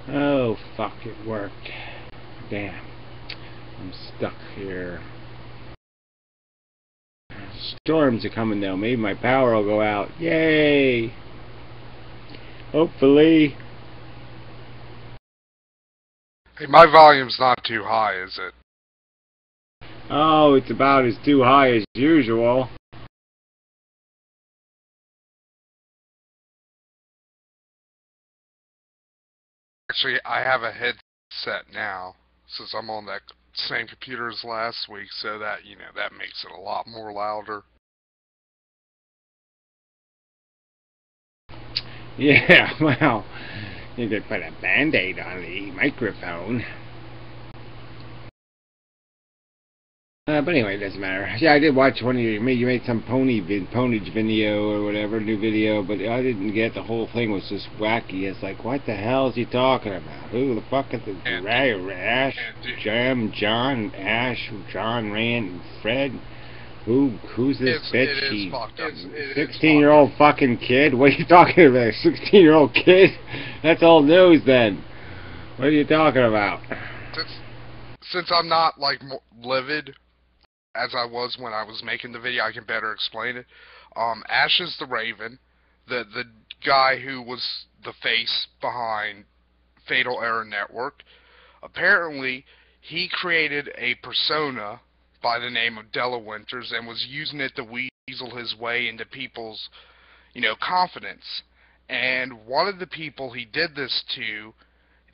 Oh, fuck, it worked. Damn. I'm stuck here. Storms are coming though. Maybe my power will go out. Yay! Hopefully. Hey, my volume's not too high, is it? Oh, it's about as too high as usual. Actually, I have a headset now, since I'm on that same computer as last week, so that, that makes it a lot more louder. Yeah, well, you could put a band-aid on the microphone. But anyway, it doesn't matter. Yeah, I did watch one of you made some ponage video or whatever, new video, but I didn't get the whole thing was just wacky. It's like, what the hell is he talking about? Who the fuck is this? Ash, John, Rand, Fred? Who's this bitch? She's 16-year-old fucking kid? What are you talking about? A 16-year-old kid? That's old news then. What are you talking about? Since I'm not, like, livid as I was when I was making the video, I can better explain it. Ash is the Raven, the guy who was the face behind Fatal Error Network. Apparently, he created a persona by the name of Della Winters and was using it to weasel his way into people's, confidence. And one of the people he did this to,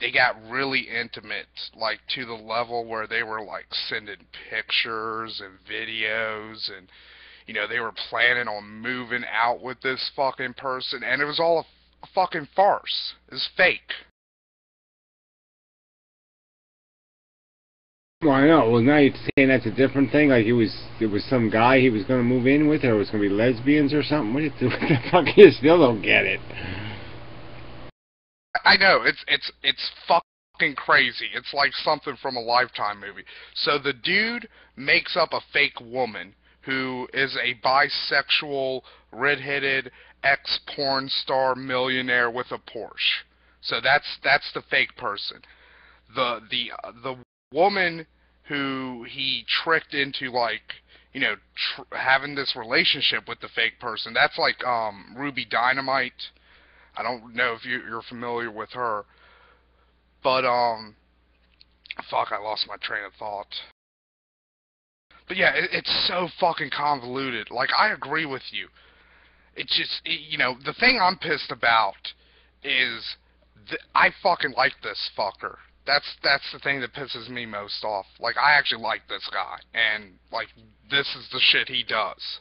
they got really intimate, like to the level where they were like sending pictures and videos, and they were planning on moving out with this fucking person, and it was all a fucking farce. It was fake. Well, I know. Well, now you're saying that's a different thing. Like it was some guy he was going to move in with, or it was going to be lesbians or something. What the fuck? You still don't get it. I know, it's fucking crazy. It's like something from a Lifetime movie. So the dude makes up a fake woman who is a bisexual, red-headed ex-porn star millionaire with a Porsche. So that's the fake person. The woman who he tricked into, like, having this relationship with the fake person, that's like Ruby Dynamite. I don't know if you're familiar with her, but fuck, I lost my train of thought. But yeah, it's so fucking convoluted. Like, I agree with you. It's just, the thing I'm pissed about is I fucking like this fucker. That's the thing that pisses me most off. Like, I actually like this guy, and like, this is the shit he does.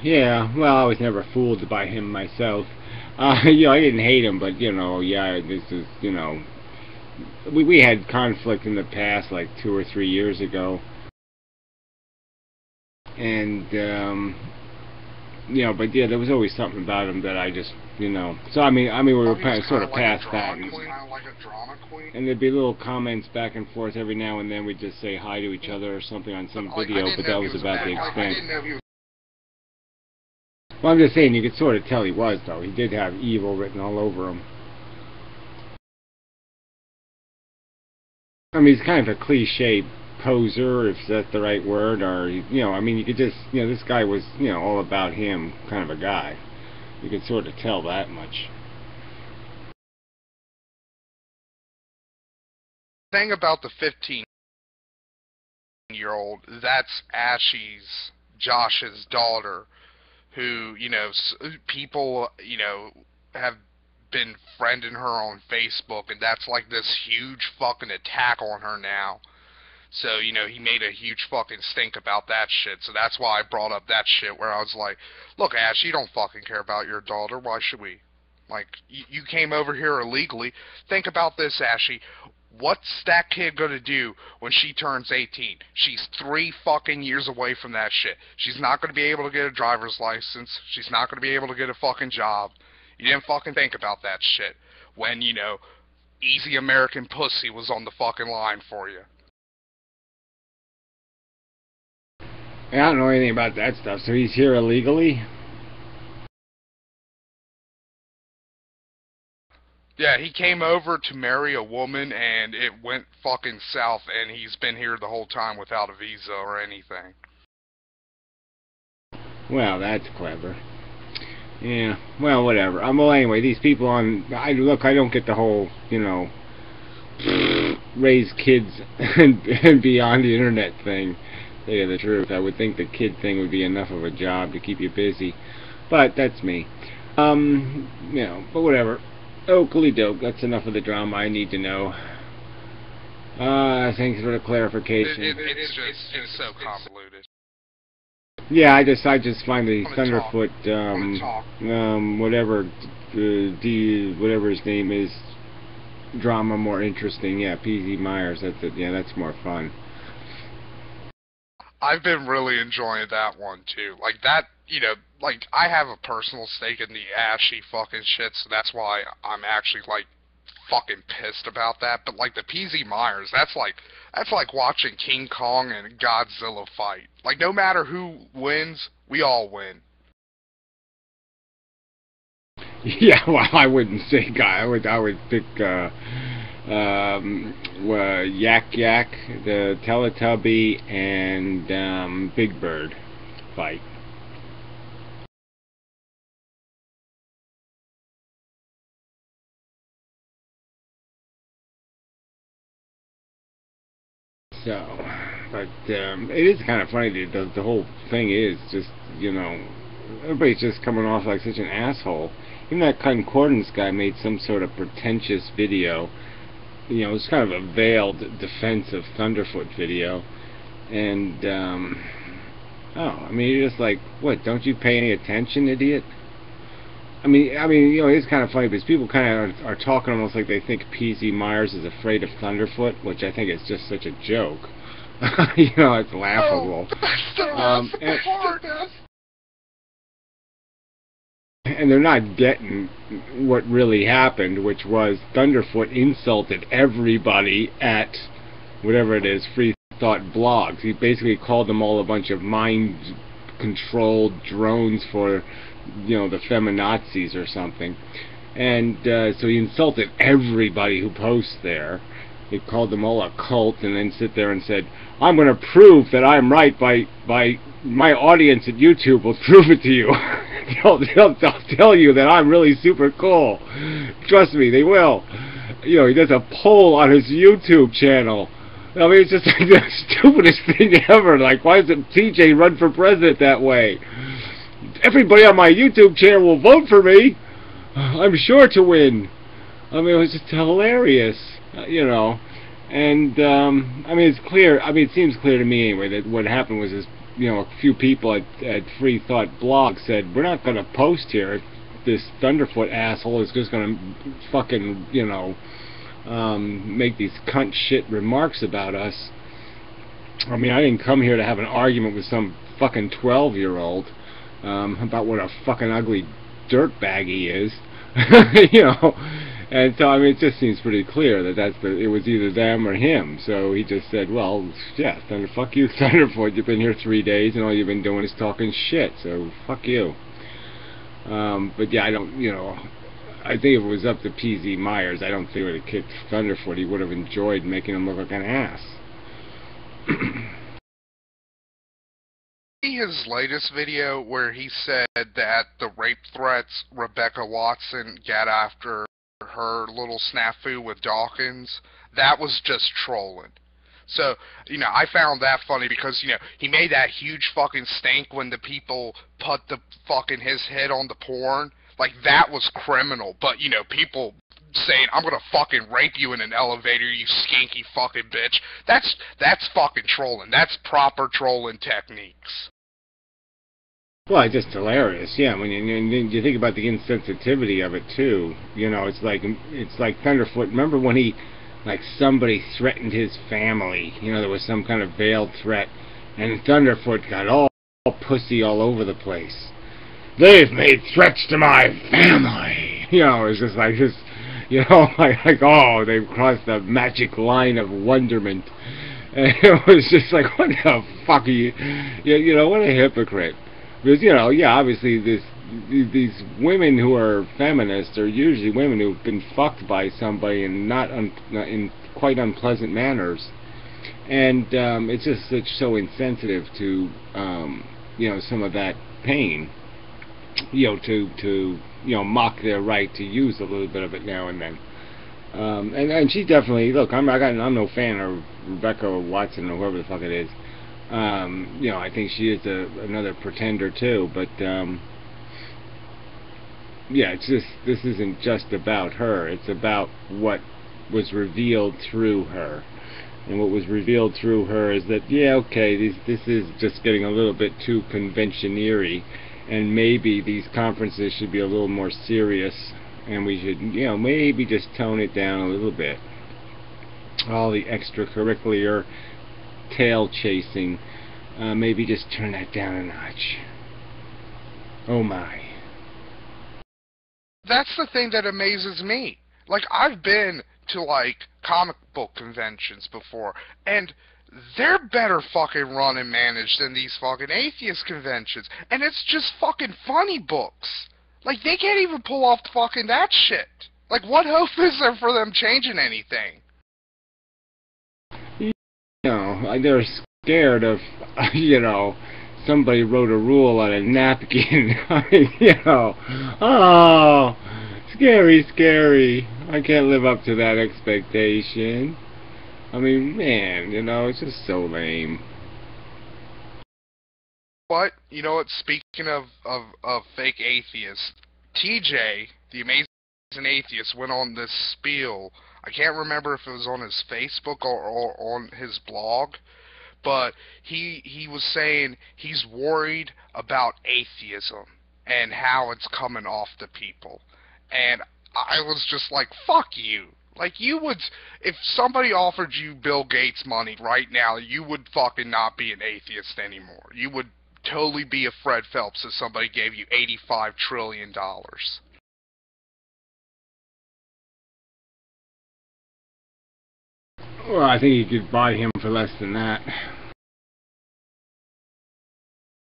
Yeah. Well, I was never fooled by him myself. I didn't hate him, but yeah, this is we had conflict in the past, like 2 or 3 years ago, and but yeah, there was always something about him that I just, So we were sort of past that, and there'd be little comments back and forth every now and then. We'd just say hi to each other or something on some video, but that was about the extent. Well, I'm just saying, you could sort of tell he was, though. He did have evil written all over him. He's kind of a cliche poser, if that's the right word, or, you could just, this guy was, all about him kind of a guy. You could sort of tell that much. Thing about the 15-year-old, that's Josh's daughter, who, people, have been friending her on Facebook, and that's like this huge fucking attack on her now. So, he made a huge fucking stink about that shit. So that's why I brought up that shit where I was like, look, Ash, you don't fucking care about your daughter. Why should we? Like, you came over here illegally. Think about this, Ashy. What's that kid gonna do when she turns 18? She's 3 fucking years away from that shit. She's not gonna be able to get a driver's license. She's not gonna be able to get a fucking job. You didn't fucking think about that shit when, easy American pussy was on the fucking line for you. I don't know anything about that stuff. So he's here illegally? Yeah, he came over to marry a woman, and it went fucking south, and he's been here the whole time without a visa or anything. Well, that's clever. Yeah, well, whatever. Well, anyway, these people on... Look, I don't get the whole, you know, raise kids and be on the internet thing. To tell you the truth, I would think the kid thing would be enough of a job to keep you busy. But that's me. You know, but whatever. Oakley doke, that's enough of the drama I need to know. Thanks for the clarification. It's so convoluted. Yeah, I just find the Thunderfoot, whatever his name is, drama more interesting. Yeah, P.Z. Myers, that's it. Yeah, that's more fun. I've been really enjoying that one, too. Like, that, you know, like, I have a personal stake in the ashy fucking shit, so that's why I'm actually, like, fucking pissed about that. But, like, the P.Z. Myers, that's like watching King Kong and Godzilla fight. Like, no matter who wins, we all win. Yeah, well, I wouldn't say guy. I would pick Yak Yak, the Teletubby, and Big Bird fight. So, but it is kind of funny. The whole thing is just, you know, everybody's just coming off like such an asshole. Even that Concordance guy made some sort of pretentious video. You know, it's kind of a veiled defense of Thunderfoot video. And, I mean, you're just like, what, don't you pay any attention, idiot? I mean, you know, it's kind of funny because people kind of are talking almost like they think P.Z. Myers is afraid of Thunderfoot, which I think is just such a joke. You know, it's laughable. And they're not getting what really happened, which was Thunderfoot insulted everybody at whatever it is, Free Thought Blogs. He basically called them all a bunch of mind-controlled drones for, you know, the feminazis or something. And so he insulted everybody who posts there. He called them all a cult, and then sit there and said, I'm going to prove that I'm right by my audience at YouTube will prove it to you. they'll tell you that I'm really super cool. Trust me, they will. You know, he does a poll on his YouTube channel. I mean, it's just like the stupidest thing ever. Like, why doesn't TJ run for president that way? Everybody on my YouTube channel will vote for me. I'm sure to win. I mean, it was just hilarious, you know. And, I mean, it's clear. I mean, it seems clear to me anyway that what happened was this, you know, a few people at Free Thought Blog said, we're not going to post here if this Thunderfoot asshole is just going to fucking, you know, make these cunt shit remarks about us. I mean, I didn't come here to have an argument with some fucking 12-year-old about what a fucking ugly dirtbag he is. You know. And so, I mean, it just seems pretty clear that it was either them or him. So he just said, well, yeah, fuck you, Thunderfoot. You've been here 3 days, and all you've been doing is talking shit. So fuck you. But yeah, I don't, you know, I think if it was up to P.Z. Myers, I don't think he would have kicked Thunderfoot. He would have enjoyed making him look like an ass. His latest video where he said that the rape threats Rebecca Watson got after her little snafu with Dawkins, that was just trolling. So, you know, I found that funny because, you know, he made that huge fucking stink when the people put the fucking his head on the porn. Like, that was criminal. But, you know, people saying, I'm gonna fucking rape you in an elevator, you skanky fucking bitch. That's fucking trolling. That's proper trolling techniques. Well, it's just hilarious, yeah. When you think about the insensitivity of it too, you know, it's like Thunderfoot. Remember when he, like, somebody threatened his family? You know, there was some kind of veiled threat, and Thunderfoot got all pussy all over the place. They've made threats to my family. You know, it's just like this, you know, like oh, they've crossed the magic line of wonderment, and it was just like, what the fuck are you? You know, what a hypocrite. Because, you know, yeah, obviously these women who are feminists are usually women who've been fucked by somebody and not in quite unpleasant manners, and it's just it's so insensitive to some of that pain, to mock their right to use a little bit of it now and then. And she definitely, look, I'm no fan of Rebecca Watson or whoever the fuck it is. I think she is another pretender too, but yeah, it's just, this isn't just about her. It's about what was revealed through her. And what was revealed through her is that, yeah, okay, this is just getting a little bit too conventioneering, and maybe these conferences should be a little more serious, and we should, maybe just tone it down a little bit. All the extracurricular tail chasing, maybe just turn that down a notch. Oh my. That's the thing that amazes me. Like, I've been to, like, comic book conventions before, and they're better fucking run and managed than these fucking atheist conventions. And it's just fucking funny books. Like, they can't even pull off fucking that shit. Like, what hope is there for them changing anything? They're scared of, somebody wrote a rule on a napkin. Oh, scary, scary. I can't live up to that expectation. I mean, man, it's just so lame. What? You know what? Speaking of fake atheists, TJ, the amazing atheist, went on this spiel. I can't remember if it was on his Facebook or on his blog, but he was saying he's worried about atheism and how it's coming off to people. And I was just like, fuck you. Like, you would, if somebody offered you Bill Gates money right now, you would fucking not be an atheist anymore. You would totally be a Fred Phelps if somebody gave you $85 trillion. Well, I think you could buy him for less than that.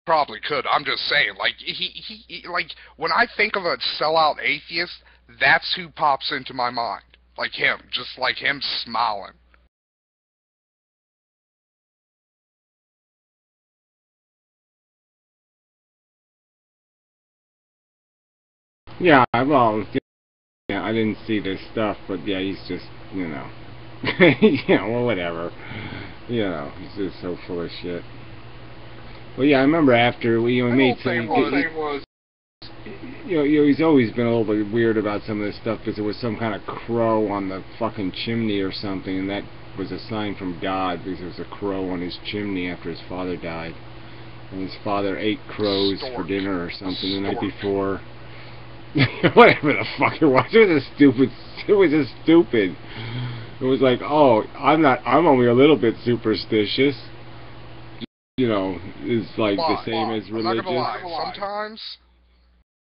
Probably could. I'm just saying, like, he like, when I think of a sellout atheist, that's who pops into my mind. Like him, just like him smiling. Yeah, well, yeah, I didn't see this stuff, but yeah, he's just, well, whatever. He's just so full of shit. Well, yeah, I remember after we made some. He's always been a little bit weird about some of this stuff because there was some kind of crow on the fucking chimney or something, and that was a sign from God because there was a crow on his chimney after his father died, and his father ate crows for dinner or something the night before. Whatever the fuck it was. It was just stupid. It was like, oh, I'm only a little bit superstitious. Is like the same as religious. I'm not gonna lie.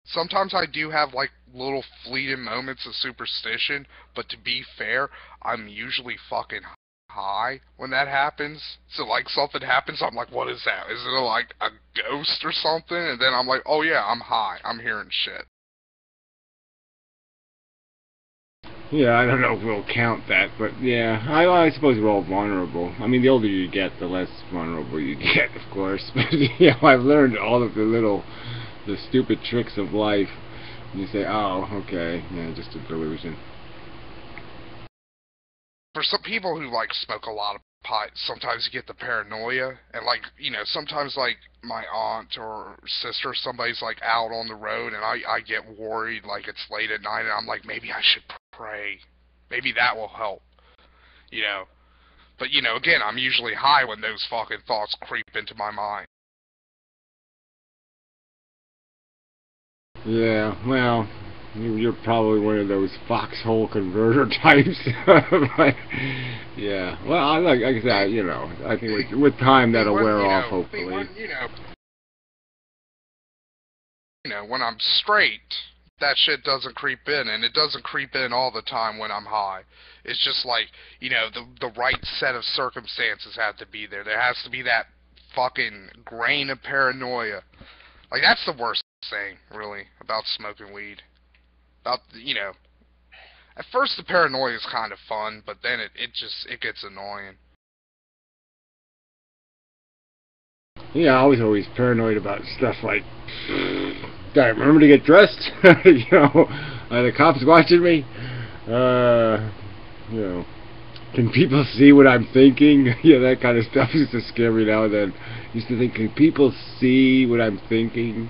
Sometimes I do have, like, little fleeting moments of superstition, but to be fair, I'm usually fucking high when that happens. So, like, something happens, I'm like, what is that? Is it, like, a ghost or something? And then I'm like, oh yeah, I'm high. I'm hearing shit. Yeah, I don't know if we'll count that, but yeah, I suppose we're all vulnerable. I mean, the older you get, the less vulnerable you get, of course. But I've learned all of the stupid tricks of life. And you say, oh, okay, yeah, just a delusion. For some people who, like, smoke a lot of pot, sometimes you get the paranoia, and, like, sometimes, like, my aunt or sister, somebody's, like, out on the road, and I get worried, like, it's late at night, and I'm like, maybe I should pray. Maybe that will help, But, again, I'm usually high when those fucking thoughts creep into my mind. Yeah, well, you're probably one of those foxhole converter types. But, yeah, well, like I said, I think with time that'll wear off, hopefully. When I'm straight, that shit doesn't creep in, and it doesn't creep in all the time when I'm high. It's just like, the right set of circumstances have to be there. There has to be that fucking grain of paranoia. Like, that's the worst saying, really, about smoking weed. About, at first the paranoia is kind of fun, but then it gets annoying. Yeah, I was always paranoid about stuff like, do I remember to get dressed? Are the cops watching me? Can people see what I'm thinking? Yeah, that kind of stuff used to scare me now and then. Used to think, can people see what I'm thinking?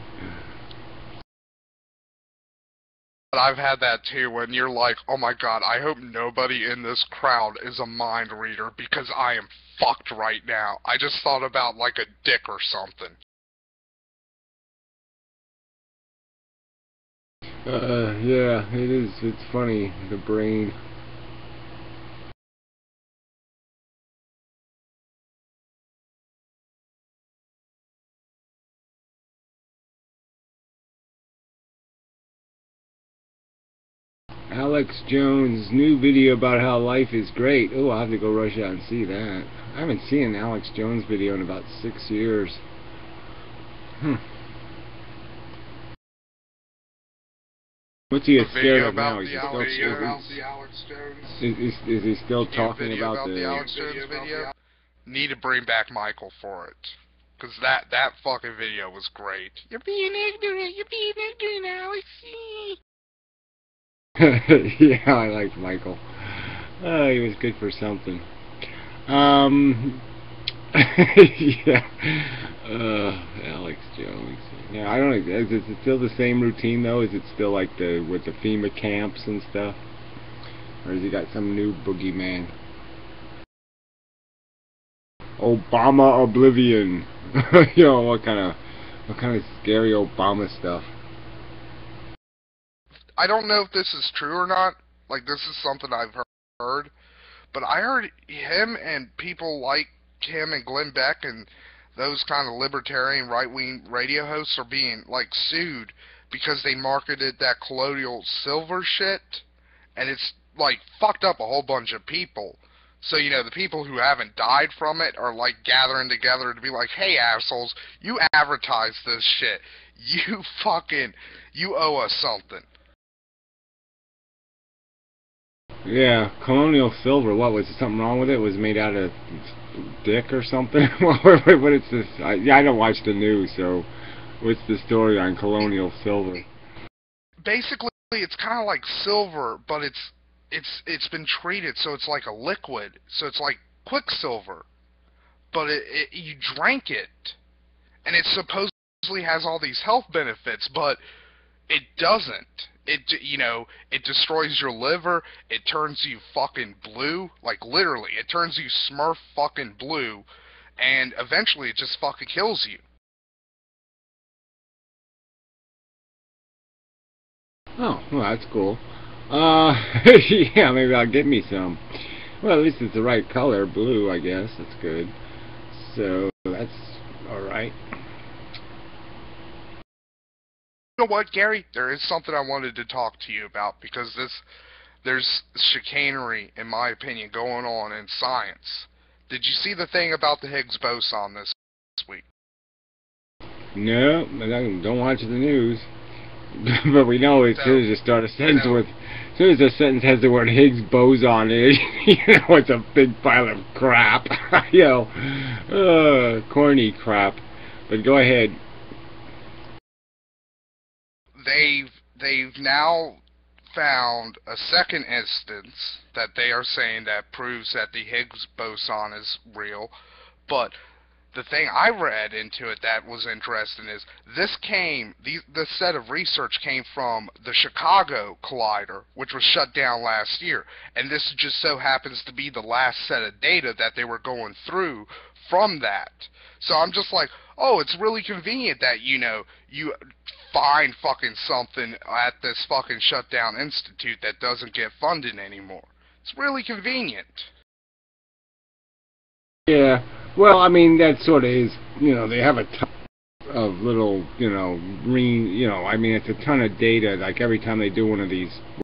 But I've had that too, when you're like, oh my god, I hope nobody in this crowd is a mind reader, because I am fucked right now. I just thought about, like, a dick or something. Yeah, it is. It's funny, the brain. Alex Jones' new video about how life is great. Oh, I'll have to go rush out and see that. I haven't seen an Alex Jones video in about 6 years. What's he scared of now? Is he still talking about the Alex Jones video? Need to bring back Michael for it. Because that fucking video was great. You're being ignorant, Alex. Yeah, I liked Michael. He was good for something. Yeah. Alex Jones. Yeah, I don't know. Is it still the same routine though? Is it still like with the FEMA camps and stuff, or has he got some new boogeyman? Obama Oblivion. What kind of scary Obama stuff? I don't know if this is true or not. Like, this is something I've heard, but I heard him and people like him and Glenn Beck and those kind of libertarian right-wing radio hosts are being, like, sued because they marketed that colloidal silver shit, and it's, like, fucked up a whole bunch of people. So, the people who haven't died from it are, like, gathering together to be like, hey, assholes, you advertise this shit. You owe us something. Yeah, colonial silver. What was there something wrong with it? It was made out of dick or something? What is this? I don't watch the news, so what's the story on colonial silver? Basically, it's kind of like silver, but it's been treated so it's like a liquid, so it's like Quicksilver, but you drank it, and it supposedly has all these health benefits, but it doesn't. It destroys your liver, it turns you fucking blue, like literally, it turns you Smurf fucking blue, and eventually it just fucking kills you. Oh, well, that's cool. Yeah, maybe I'll get me some. Well, at least it's the right color, blue, I guess. That's good. So, that's alright. You know what, Gary? There is something I wanted to talk to you about, because there's chicanery, in my opinion, going on in science. Did you see the thing about the Higgs boson this week? No, I don't watch the news. But we know as soon as you start a sentence as soon as a sentence has the word Higgs boson in it, it's a big pile of crap. Corny crap. But go ahead. They've now found a second instance that they are saying that proves that the Higgs boson is real, but the thing I read into it that was interesting is this set of research came from the Chicago Collider, which was shut down last year, and this just so happens to be the last set of data that they were going through from that. So I'm just like, oh, it's really convenient that, you find fucking something at this fucking shut down institute that doesn't get funded anymore. It's really convenient. Yeah, well, I mean, that sort of is, they have a ton of little, green, I mean, it's a ton of data, like every time they do one of these